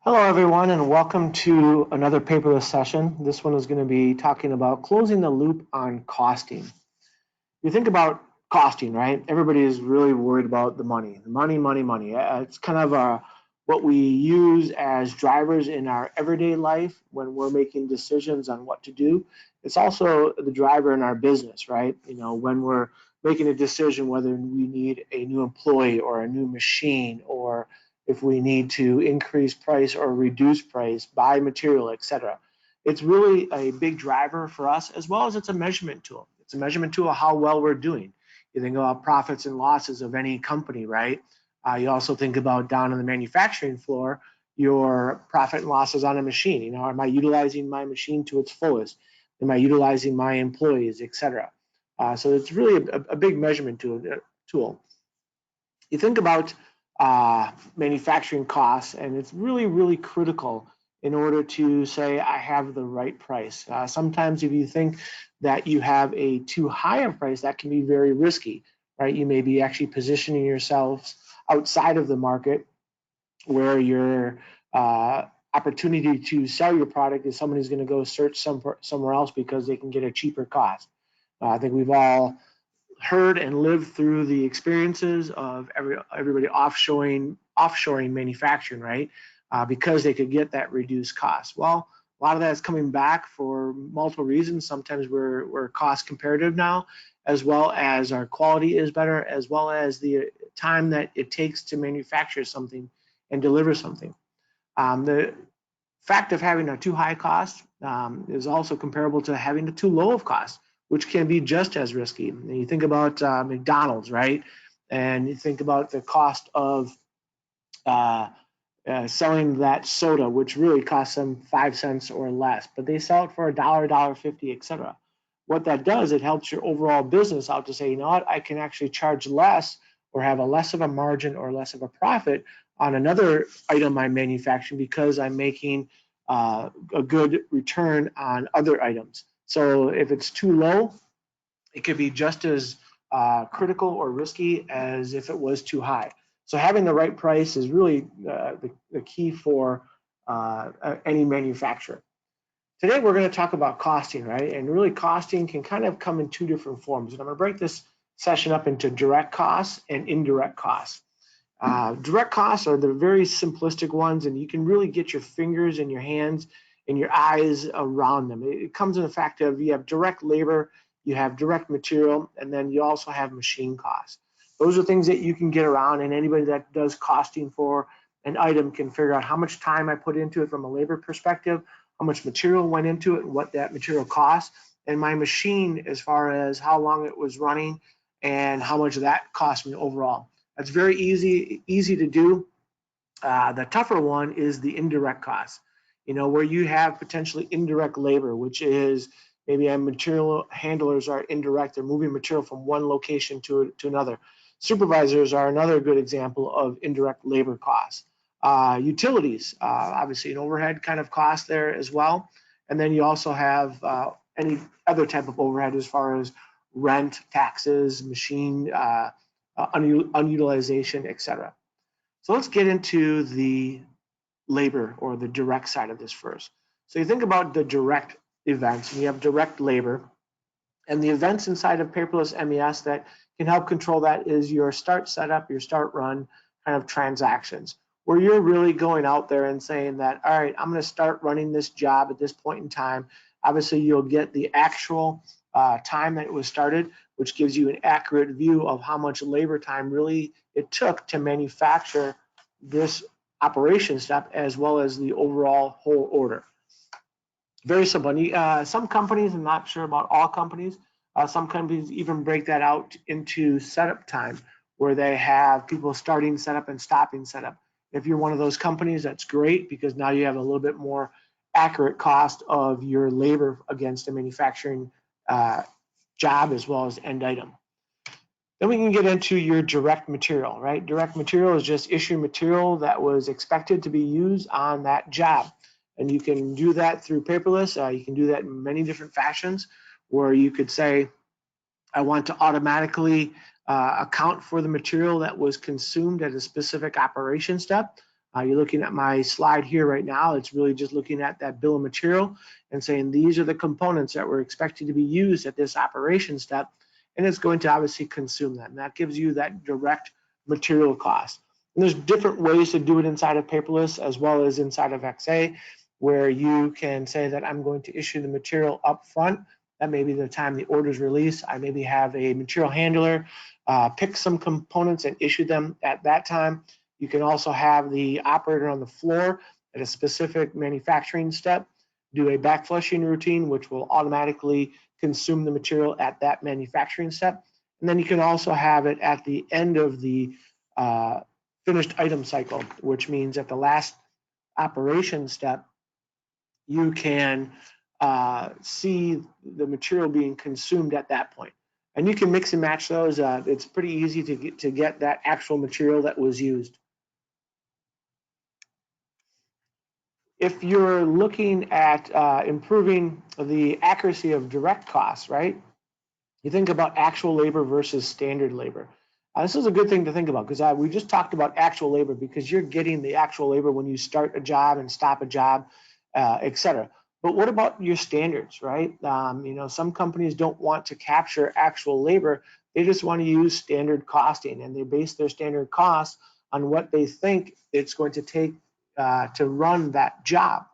Hello, everyone, and welcome to another paperless session. This one is going to be talking about closing the loop on costing. You think about costing, right? Everybody is really worried about the money, money, money, money. It's kind of what we use as drivers in our everyday life when we're making decisions on what to do. It's also the driver in our business, right? When we're making a decision whether we need a new employee or a new machine, or if we need to increase price or reduce price, buy material, etc. It's really a big driver for us, as well as it's a measurement tool. It's a measurement tool of how well we're doing. You think about profits and losses of any company, right? You also think about down on the manufacturing floor, your profit and losses on a machine. Am I utilizing my machine to its fullest? Am I utilizing my employees, etc.? So it's really a big measurement tool. You think about manufacturing costs, and it's really, really critical in order to say I have the right price. Sometimes if you think that you have a too high of price, that can be very risky, right? You may be actually positioning yourselves outside of the market where your opportunity to sell your product is someone who's going to go search somewhere else because they can get a cheaper cost. I think we've all heard and lived through the experiences of everybody offshoring manufacturing, right? Because they could get that reduced cost. Well, a lot of that is coming back for multiple reasons. Sometimes we're cost comparative now, as well as our quality is better, as well as the time that it takes to manufacture something and deliver something. The fact of having a too high cost is also comparable to having a too low of cost, which can be just as risky. And you think about McDonald's, right? And you think about the cost of selling that soda, which really costs them 5 cents or less, but they sell it for $1, $1.50, etc. What that does, it helps your overall business out to say, you know what, I can actually charge less or have a less of a margin or less of a profit on another item I'm manufacturing because I'm making a good return on other items. So if it's too low, it could be just as critical or risky as if it was too high. So having the right price is really the key for any manufacturer. Today we're going to talk about costing, right? And really costing can kind of come in two different forms. And I'm going to break this session up into direct costs and indirect costs. Direct costs are the very simplistic ones, and you can really get your fingers and your hands and your eyes around them. It comes in the fact of you have direct labor, you have direct material, and then you also have machine costs. Those are things that you can get around, and anybody that does costing for an item can figure out how much time I put into it from a labor perspective, how much material went into it, and what that material costs, and my machine as far as how long it was running and how much that cost me overall. That's very easy to do. The tougher one is the indirect costs, where you have potentially indirect labor, which is maybe material handlers are indirect. They're moving material from one location to another. Supervisors are another good example of indirect labor costs. Utilities, obviously an overhead kind of cost there as well. And then you also have any other type of overhead as far as rent, taxes, machine unutilization, etc. So let's get into the labor or the direct side of this first. So you think about the direct events, and you have direct labor, and the events inside of paperless MES that can help control that is your start setup, your start run kind of transactions, where you're really going out there and saying that, all right, I'm going to start running this job at this point in time. Obviously, you'll get the actual time that it was started, which gives you an accurate view of how much labor time really it took to manufacture this operation step, as well as the overall whole order. Very simple. Some companies, I'm not sure about all companies, some companies even break that out into setup time, where they have people starting setup and stopping setup. If you're one of those companies, that's great, because now you have a little bit more accurate cost of your labor against a manufacturing job as well as end item. Then we can get into your direct material, right? Direct material is just issued material that was expected to be used on that job. And you can do that through paperless. You can do that in many different fashions, where you could say, I want to automatically account for the material that was consumed at a specific operation step. You're looking at my slide here right now. It's really just looking at that bill of material and saying these are the components that were expected to be used at this operation step, and it's going to obviously consume them. That gives you that direct material cost. And there's different ways to do it inside of Paperless as well as inside of XA, where you can say that I'm going to issue the material up front. That may be the time the order is released. I maybe have a material handler pick some components and issue them at that time. You can also have the operator on the floor at a specific manufacturing step do a backflushing routine, which will automatically consume the material at that manufacturing step. And then you can also have it at the end of the finished item cycle, which means at the last operation step, you can see the material being consumed at that point. And you can mix and match those. It's pretty easy to get that actual material that was used. If you're looking at improving the accuracy of direct costs, right? You think about actual labor versus standard labor. This is a good thing to think about because we just talked about actual labor because you're getting the actual labor when you start a job and stop a job, etc. But what about your standards, right? Some companies don't want to capture actual labor. They just want to use standard costing, and they base their standard costs on what they think it's going to take to run that job.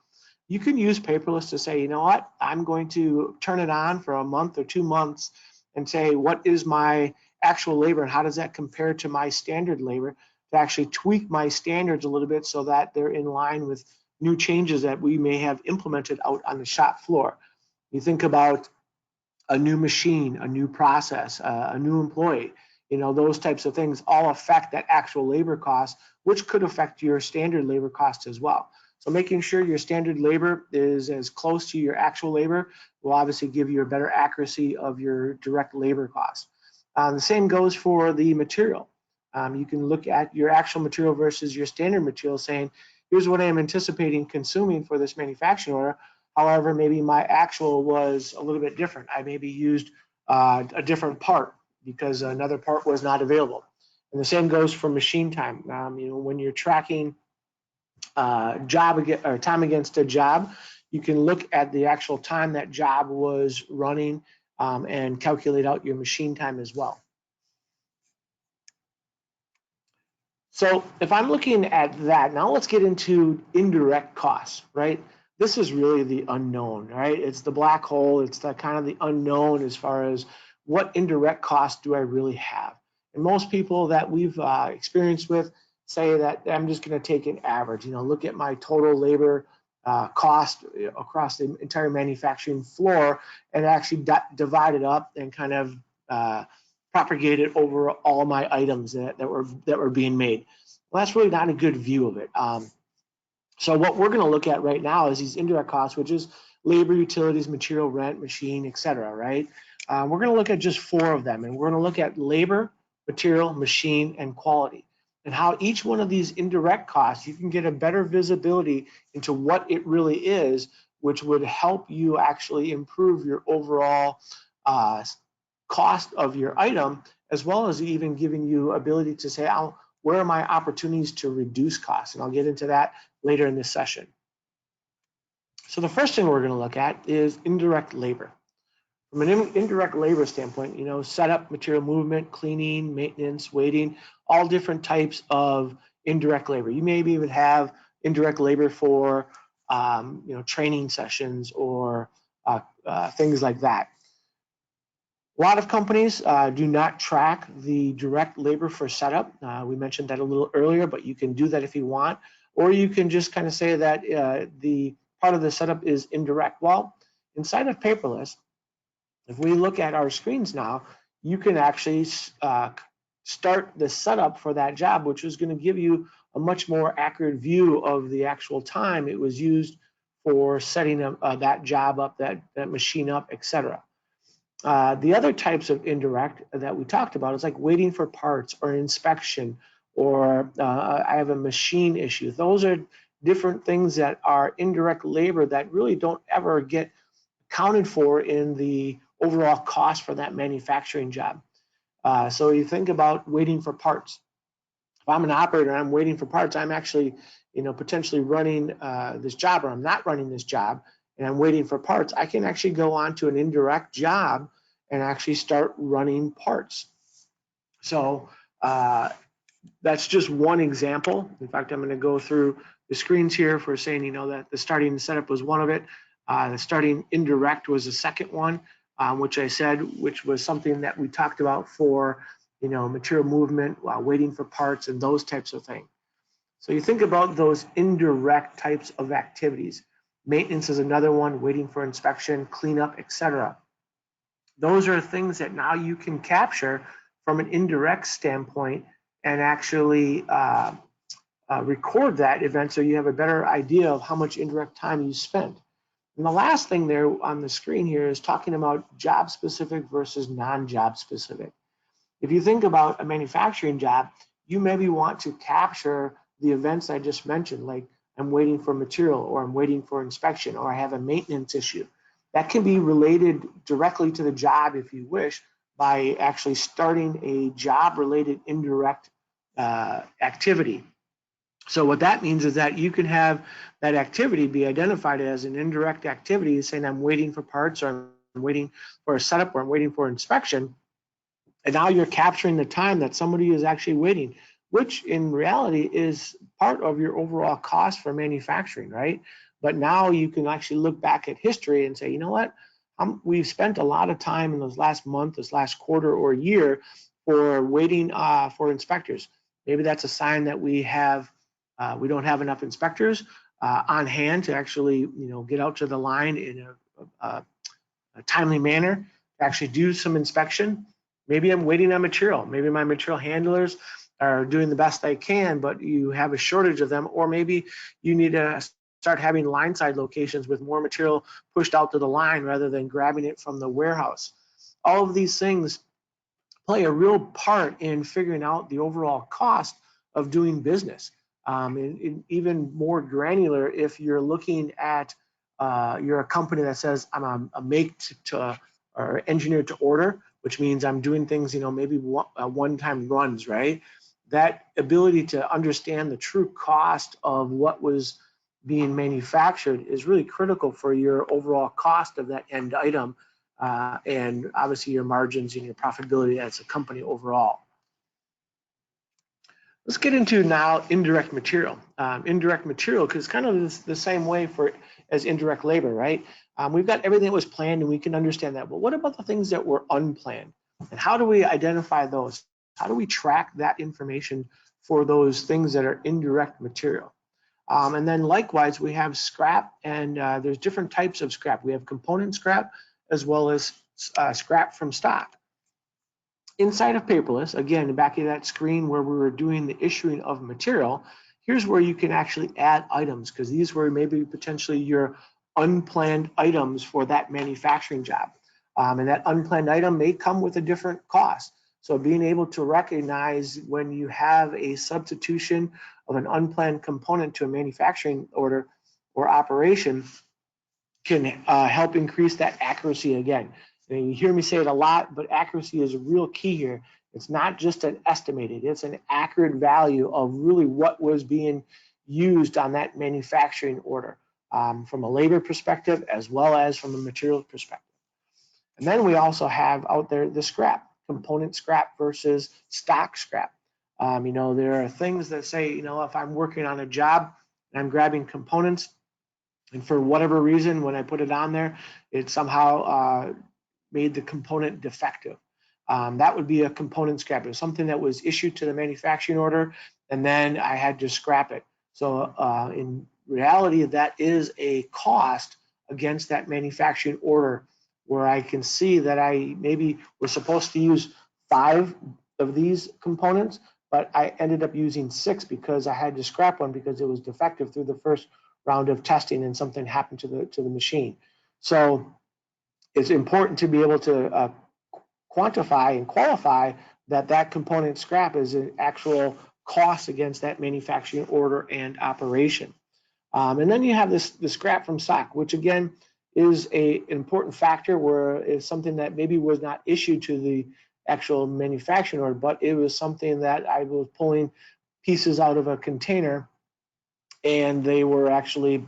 You can use Paperless to say, you know what, I'm going to turn it on for a month or 2 months and say, what is my actual labor and how does that compare to my standard labor, to actually tweak my standards a little bit so that they're in line with new changes that we may have implemented out on the shop floor. You think about a new machine, a new process, a new employee, those types of things all affect that actual labor cost, which could affect your standard labor cost as well. So making sure your standard labor is as close to your actual labor will obviously give you a better accuracy of your direct labor cost. The same goes for the material. You can look at your actual material versus your standard material saying, here's what I am anticipating consuming for this manufacturing order. However, maybe my actual was a little bit different. I maybe used a different part because another part was not available. And the same goes for machine time. When you're tracking time against a job, you can look at the actual time that job was running and calculate out your machine time as well. So if I'm looking at that, now let's get into indirect costs, right? This is really the unknown, right? It's the black hole. It's the kind of the unknown as far as what indirect costs do I really have? And most people that we've experienced with say that I'm just going to take an average, look at my total labor cost across the entire manufacturing floor and actually divide it up and kind of propagate it over all my items that were being made. Well, that's really not a good view of it. So what we're going to look at right now is these indirect costs, which is labor, utilities, material, rent, machine, etc. Right? We're going to look at just 4 of them, and we're going to look at labor, material, machine, and quality, and how each one of these indirect costs you can get a better visibility into what it really is, which would help you actually improve your overall cost of your item, as well as even giving you ability to say, where are my opportunities to reduce costs? And I'll get into that later in this session. So the first thing we're going to look at is indirect labor. From an indirect labor standpoint, setup, material movement, cleaning, maintenance, waiting, all different types of indirect labor. You maybe even have indirect labor for training sessions or things like that. A lot of companies do not track the direct labor for setup. We mentioned that a little earlier, but you can do that if you want, or you can just kind of say that the part of the setup is indirect. Well, inside of Paperless, if we look at our screens now, you can actually start the setup for that job, which is going to give you a much more accurate view of the actual time it was used for setting that job up, that machine up, etc. The other types of indirect that we talked about is like waiting for parts or inspection, or I have a machine issue. Those are different things that are indirect labor that really don't ever get accounted for in the overall cost for that manufacturing job. So you think about waiting for parts. If I'm an operator and I'm waiting for parts, I'm actually, potentially running this job, or I'm not running this job, and I'm waiting for parts. I can actually go on to an indirect job and actually start running parts. So that's just one example. In fact, I'm going to go through the screens here for saying, that the starting setup was one of it. The starting indirect was the second one, which I said, which was something that we talked about for, material movement while waiting for parts and those types of things. So you think about those indirect types of activities. Maintenance is another one, waiting for inspection, cleanup, etc. Those are things that now you can capture from an indirect standpoint and actually record that event so you have a better idea of how much indirect time you spent. And the last thing there on the screen here is talking about job specific versus non-job specific. If you think about a manufacturing job, you maybe want to capture the events I just mentioned, like I'm waiting for material, or I'm waiting for inspection, or I have a maintenance issue. That can be related directly to the job if you wish, by actually starting a job-related indirect activity. So what that means is that you can have that activity be identified as an indirect activity, saying I'm waiting for parts, or I'm waiting for a setup, or I'm waiting for inspection. And now you're capturing the time that somebody is actually waiting, which in reality is part of your overall cost for manufacturing, right? But now you can actually look back at history and say, you know what? We've spent a lot of time in this last month, this last quarter or year for waiting for inspectors. Maybe that's a sign that we don't have enough inspectors on hand to actually, get out to the line in a timely manner to actually do some inspection. Maybe I'm waiting on material. Maybe my material handlers are doing the best they can, but you have a shortage of them, or maybe you need to start having line side locations with more material pushed out to the line rather than grabbing it from the warehouse. All of these things play a real part in figuring out the overall cost of doing business. And even more granular, if you're looking at you're a company that says I'm a make to or engineer to order, which means I'm doing things, maybe one-time runs, right? That ability to understand the true cost of what was being manufactured is really critical for your overall cost of that end item, and obviously your margins and your profitability as a company overall. Let's get into now indirect material. Indirect material, because kind of the same way as indirect labor, right? We've got everything that was planned and we can understand that, but what about the things that were unplanned? And how do we identify those? How do we track that information for those things that are indirect material? And then likewise, we have scrap, and there's different types of scrap. We have component scrap as well as scrap from stock. Inside of Paperless, again, back in that screen where we were doing the issuing of material, here's where you can actually add items, because these were maybe potentially your unplanned items for that manufacturing job. And that unplanned item may come with a different cost. So being able to recognize when you have a substitution of an unplanned component to a manufacturing order or operation can help increase that accuracy again. And you hear me say it a lot, but accuracy is a real key here. It's not just an estimated, it's an accurate value of really what was being used on that manufacturing order, from a labor perspective as well as from a material perspective. And then we also have out there the scrap, component scrap versus stock scrap. There are things that say, if I'm working on a job and I'm grabbing components, and for whatever reason, when I put it on there, it somehow made the component defective. That would be a component scrap. It was something that was issued to the manufacturing order, and then I had to scrap it. So in reality, that is a cost against that manufacturing order, where I can see that I maybe was supposed to use 5 of these components, but I ended up using 6 because I had to scrap one because it was defective through the first round of testing and something happened to the machine. So it's important to be able to quantify and qualify that component scrap is an actual cost against that manufacturing order and operation. And then you have the scrap from stock, which again is an important factor, where it's something that maybe was not issued to the actual manufacturing order, but it was something that I was pulling pieces out of a container and they were actually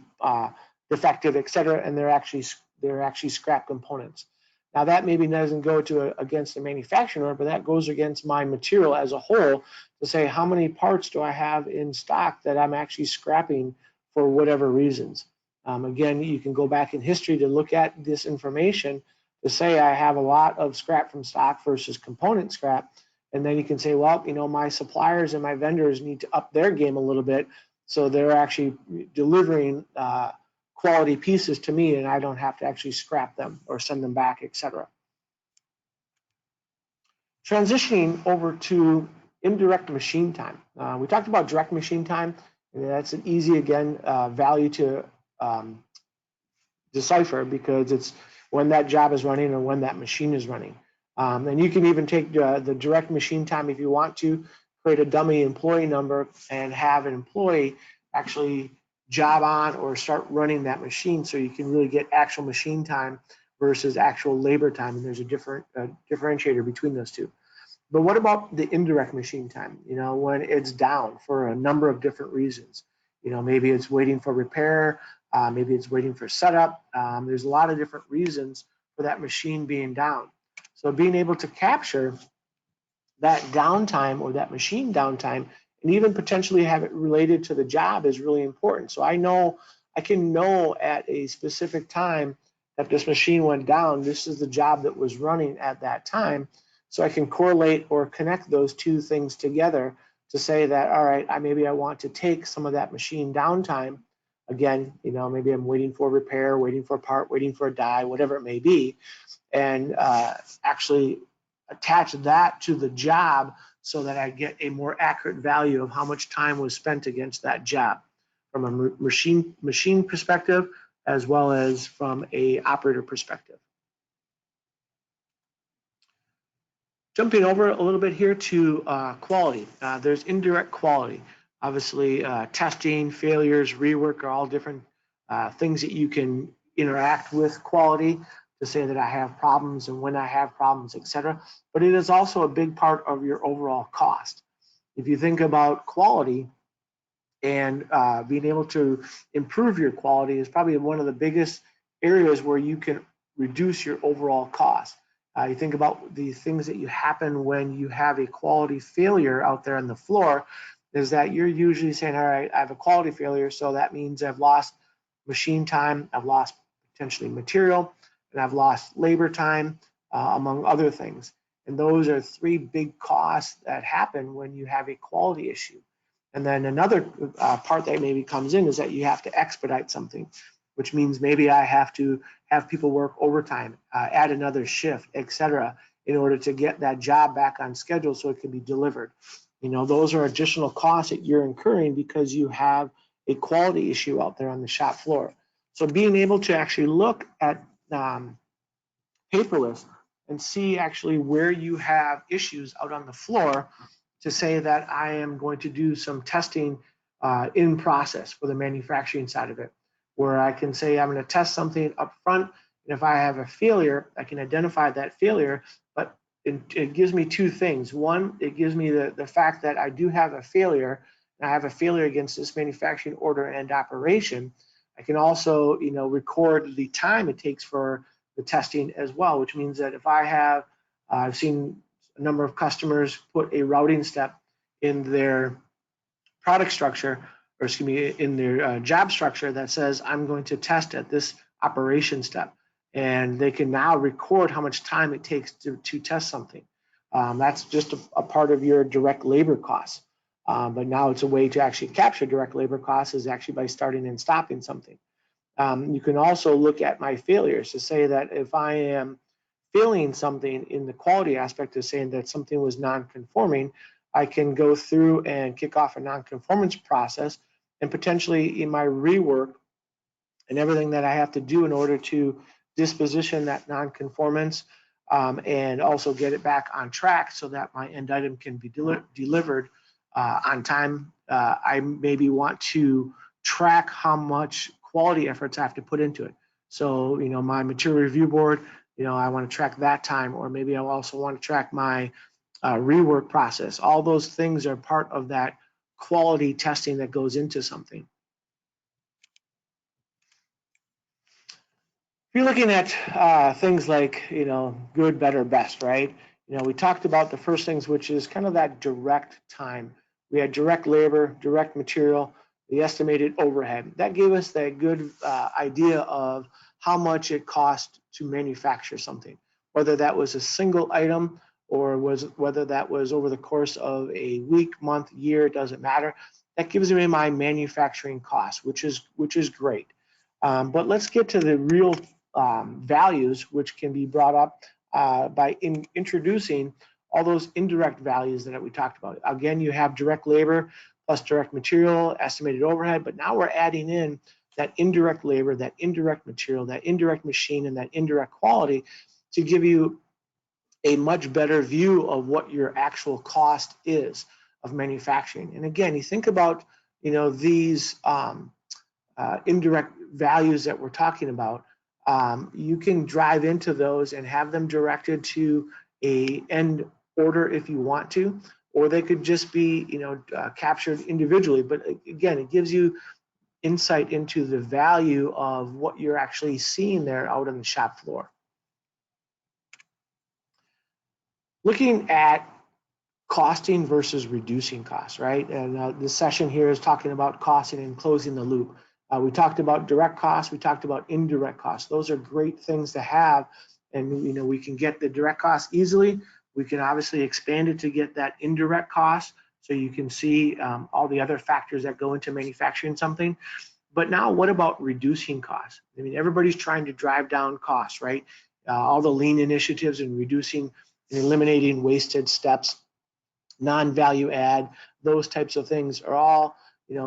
defective, et cetera, and they're actually scrap components. Now that maybe doesn't go against the manufacturer, but that goes against my material as a whole to say how many parts do I have in stock that I'm actually scrapping for whatever reasons. Again, you can go back in history to look at this information to say I have a lot of scrap from stock versus component scrap, and then you can say, well, my suppliers and my vendors need to up their game a little bit, so they're actually delivering quality pieces to me, and I don't have to actually scrap them or send them back, etc. Transitioning over to indirect machine time. We talked about direct machine time, and that's an easy, again, value to decipher because it's when that job is running or when that machine is running. And you can even take the direct machine time if you want to, create a dummy employee number and have an employee actually job on or start running that machine so you can really get actual machine time versus actual labor time. And there's a different differentiator between those two. But what about the indirect machine time? When it's down for a number of different reasons. Maybe it's waiting for repair, maybe it's waiting for setup. There's a lot of different reasons for that machine being down. So being able to capture that downtime or that machine downtime and even potentially have it related to the job is really important. So I can know at a specific time that this machine went down, this is the job that was running at that time. So I can correlate or connect those two things together to say that, all right, maybe I want to take some of that machine downtime. Again, maybe I'm waiting for repair, waiting for a part, waiting for a die, whatever it may be, and actually attach that to the job so that I get a more accurate value of how much time was spent against that job from a machine perspective as well as from a operator perspective. Jumping over a little bit here to quality. There's indirect quality. Obviously, testing, failures, rework are all different things that you can interact with quality to say that I have problems and when I have problems, etc. But it is also a big part of your overall cost. If you think about quality and being able to improve your quality is probably one of the biggest areas where you can reduce your overall cost. You think about the things that you happen when you have a quality failure out there on the floor is that you're usually saying, all right, I have a quality failure, so that means I've lost machine time, I've lost potentially material, and I've lost labor time, among other things. And those are three big costs that happen when you have a quality issue. And then another part that maybe comes in is that you have to expedite something, which means maybe I have to have people work overtime, add another shift, etc., in order to get that job back on schedule so it can be delivered. Those are additional costs that you're incurring because you have a quality issue out there on the shop floor. So being able to actually look at Paperless and see actually where you have issues out on the floor to say that I am going to do some testing in process for the manufacturing side of it, where I can say I'm going to test something up front, and if I have a failure, I can identify that failure, but it gives me two things. One, it gives me the fact that I do have a failure, and I have a failure against this manufacturing order and operation. I can also, record the time it takes for the testing as well, which means that if I have, I've seen a number of customers put a routing step in their product structure, or excuse me, in their job structure that says I'm going to test at this operation step, and they can now record how much time it takes to test something. That's just a part of your direct labor costs, but now it's a way to actually capture direct labor costs is actually by starting and stopping something. You can also look at my failures to say that if I am failing something in the quality aspect of saying that something was non-conforming, I can go through and kick off a non-conformance process and potentially in my rework and everything that I have to do in order to disposition that non-conformance and also get it back on track so that my end item can be delivered on time. I maybe want to track how much quality efforts I have to put into it. So, my material review board, I want to track that time, or maybe I also want to track my rework process. All those things are part of that quality testing that goes into something. If you're looking at things like, good, better, best, right? We talked about the first things, which is kind of that direct time. We had direct labor, direct material, the estimated overhead. That gave us that good idea of how much it cost to manufacture something, whether that was a single item or whether that was over the course of a week, month, year, it doesn't matter. That gives me my manufacturing cost, which is great. But let's get to the real values, which can be brought up by introducing all those indirect values that we talked about. Again, you have direct labor plus direct material, estimated overhead, but now we're adding in that indirect labor, that indirect material, that indirect machine, and that indirect quality to give you a much better view of what your actual cost is of manufacturing. And again, you think about these indirect values that we're talking about. You can drive into those and have them directed to a end order if you want to, or they could just be captured individually. But again, it gives you insight into the value of what you're actually seeing there out on the shop floor. Looking at costing versus reducing costs, right? And this session here is talking about costing and closing the loop. We talked about direct costs, we talked about indirect costs. Those are great things to have, and we can get the direct costs easily. We can obviously expand it to get that indirect cost, so you can see all the other factors that go into manufacturing something. But now, what about reducing costs? I mean, everybody's trying to drive down costs, right? All the lean initiatives and reducing and eliminating wasted steps, non-value add, those types of things are all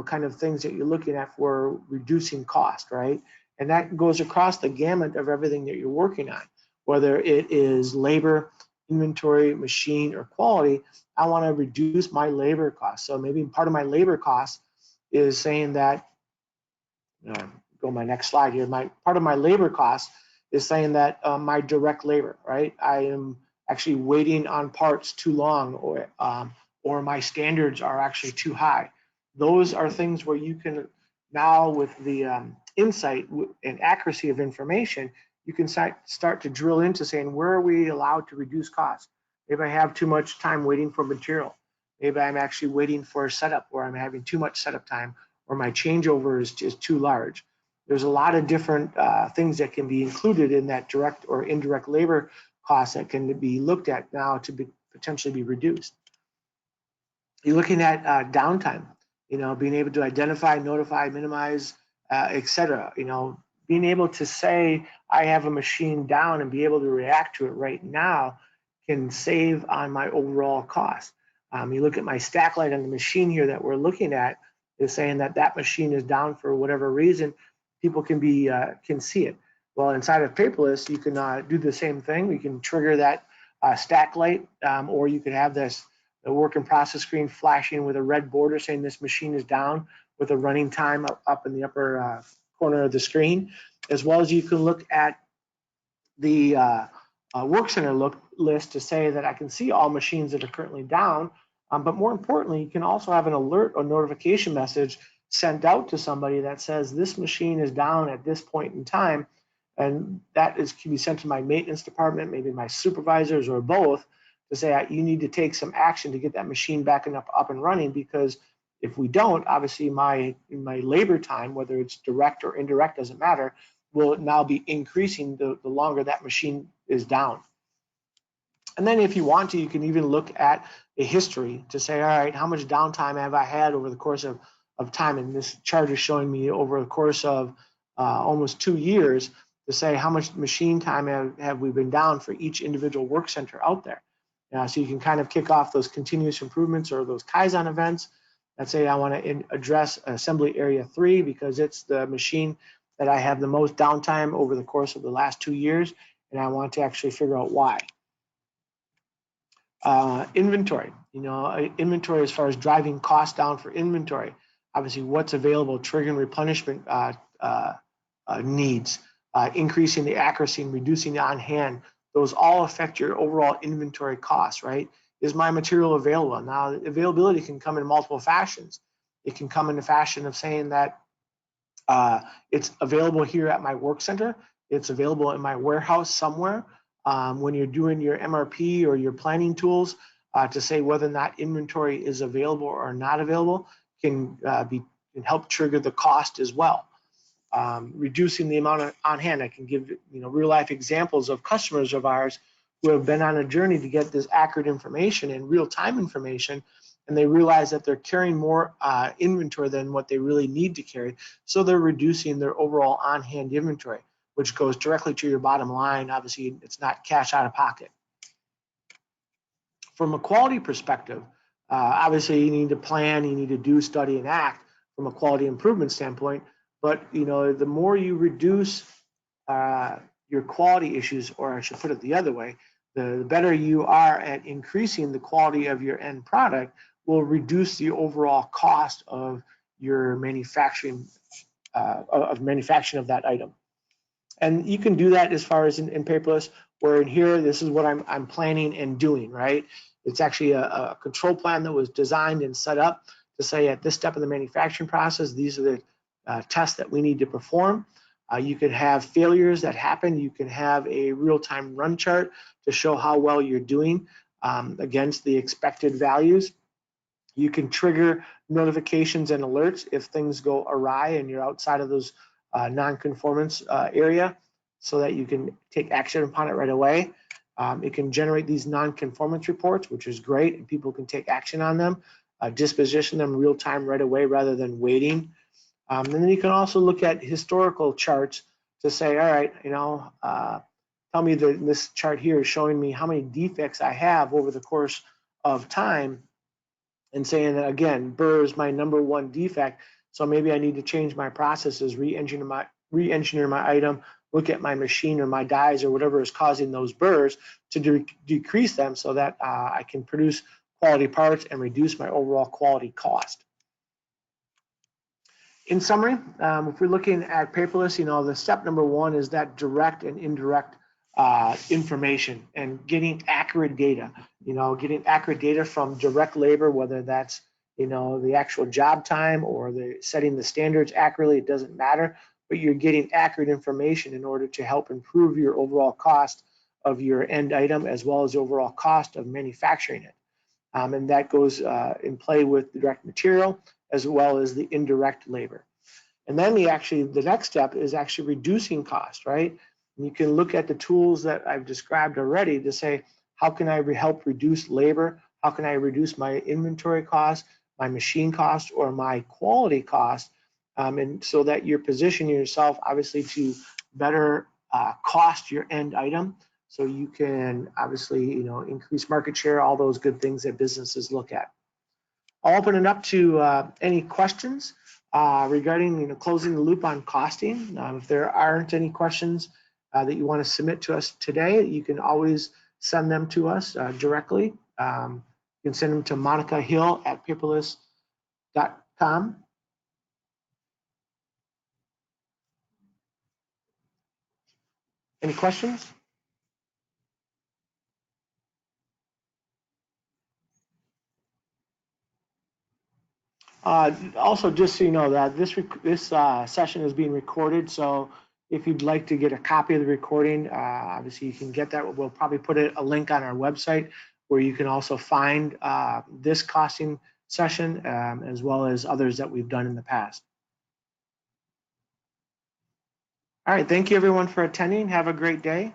kind of things that you're looking at for reducing cost, right? And that goes across the gamut of everything that you're working on, whether it is labor, inventory, machine, or quality. I want to reduce my labor costs. So maybe part of my labor cost is saying that, go my next slide here. Part of my labor cost is saying that my direct labor, right? I am actually waiting on parts too long, or my standards are actually too high. Those are things where you can now, with the insight and accuracy of information, you can start to drill into saying, where are we allowed to reduce costs? Maybe I have too much time waiting for material. Maybe I'm actually waiting for a setup where I'm having too much setup time, or my changeover is just too large. There's a lot of different things that can be included in that direct or indirect labor costs that can be looked at now to potentially be reduced. You're looking at downtime, being able to identify, notify, minimize, etc. Being able to say I have a machine down and be able to react to it right now can save on my overall cost. You look at my stack light on the machine here that we're looking at, is saying that machine is down for whatever reason. People can see it. Well, inside of Paperless, you can do the same thing. You can trigger that stack light, or you could have the work in process screen flashing with a red border saying this machine is down, with a running time up in the upper corner of the screen, as well as you can look at the work center list to say that I can see all machines that are currently down. But more importantly, you can also have an alert or notification message sent out to somebody that says this machine is down at this point in time, and that can be sent to my maintenance department, maybe my supervisors or both, to say you need to take some action to get that machine back up and running, because if we don't, obviously my labor time, whether it's direct or indirect, doesn't matter, will now be increasing the longer that machine is down. And then if you want to, you can even look at a history to say, all right, how much downtime have I had over the course of time? And this chart is showing me over the course of almost 2 years, to say how much machine time have we been down for each individual work center out there. So you can kind of kick off those continuous improvements or those Kaizen events. Let's say I want to address assembly area 3 because it's the machine that I have the most downtime over the course of the last 2 years, and I want to actually figure out why. Inventory, inventory as far as driving costs down for inventory. Obviously, what's available, triggering replenishment needs, increasing the accuracy and reducing the on hand. Those all affect your overall inventory costs, right? is my material available? Now, availability can come in multiple fashions. It can come in the fashion of saying that it's available here at my work center. It's available in my warehouse somewhere. When you're doing your MRP or your planning tools to say whether or not inventory is available or not available can help trigger the cost as well. Reducing the amount on hand. I can give real life examples of customers of ours who have been on a journey to get this accurate information and real time information, and they realize that they're carrying more inventory than what they really need to carry, so they're reducing their overall on hand inventory, which goes directly to your bottom line. Obviously, it's not cash out of pocket. From a quality perspective, obviously you need to plan, you need to do, study, and act from a quality improvement standpoint. But the more you reduce your quality issues, or I should put it the other way, the better you are at increasing the quality of your end product, will reduce the overall cost of your manufacturing of that item. And you can do that as far as in Paperless, where in here, this is what I'm planning and doing, right? It's actually a control plan that was designed and set up to say at this step of the manufacturing process, these are the tests that we need to perform. You could have failures that happen. You can have a real-time run chart to show how well you're doing against the expected values. You can trigger notifications and alerts if things go awry and you're outside of those non-conformance area, so that you can take action upon it right away. It can generate these non-conformance reports, which is great, and people can take action on them, disposition them real time right away rather than waiting. And then you can also look at historical charts to say, all right, tell me that this chart here is showing me how many defects I have over the course of time, and saying that, again, burr is my #1 defect, so maybe I need to change my processes, re-engineer my item, look at my machine or my dies or whatever is causing those burrs to decrease them, so that I can produce quality parts and reduce my overall quality cost. In summary, if we're looking at Paperless, the step #1 is that direct and indirect information and getting accurate data. Getting accurate data from direct labor, whether that's the actual job time or setting the standards accurately, it doesn't matter, but you're getting accurate information in order to help improve your overall cost of your end item, as well as overall cost of manufacturing it. And that goes in play with the direct material as well as the indirect labor. And then the next step is actually reducing cost, right? And you can look at the tools that I've described already to say, how can I help reduce labor? How can I reduce my inventory cost, my machine cost, or my quality cost? And so that you're positioning yourself, obviously, to better cost your end item, so you can obviously, increase market share, all those good things that businesses look at. I'll open it up to any questions regarding, closing the loop on costing. If there aren't any questions that you want to submit to us today, you can always send them to us directly. You can send them to monicahill@paperless.com. Any questions? Also, just so you know that this session is being recorded, so if you'd like to get a copy of the recording, obviously you can get that. We'll probably put a link on our website where you can also find this costing session as well as others that we've done in the past. All right, thank you everyone for attending. Have a great day.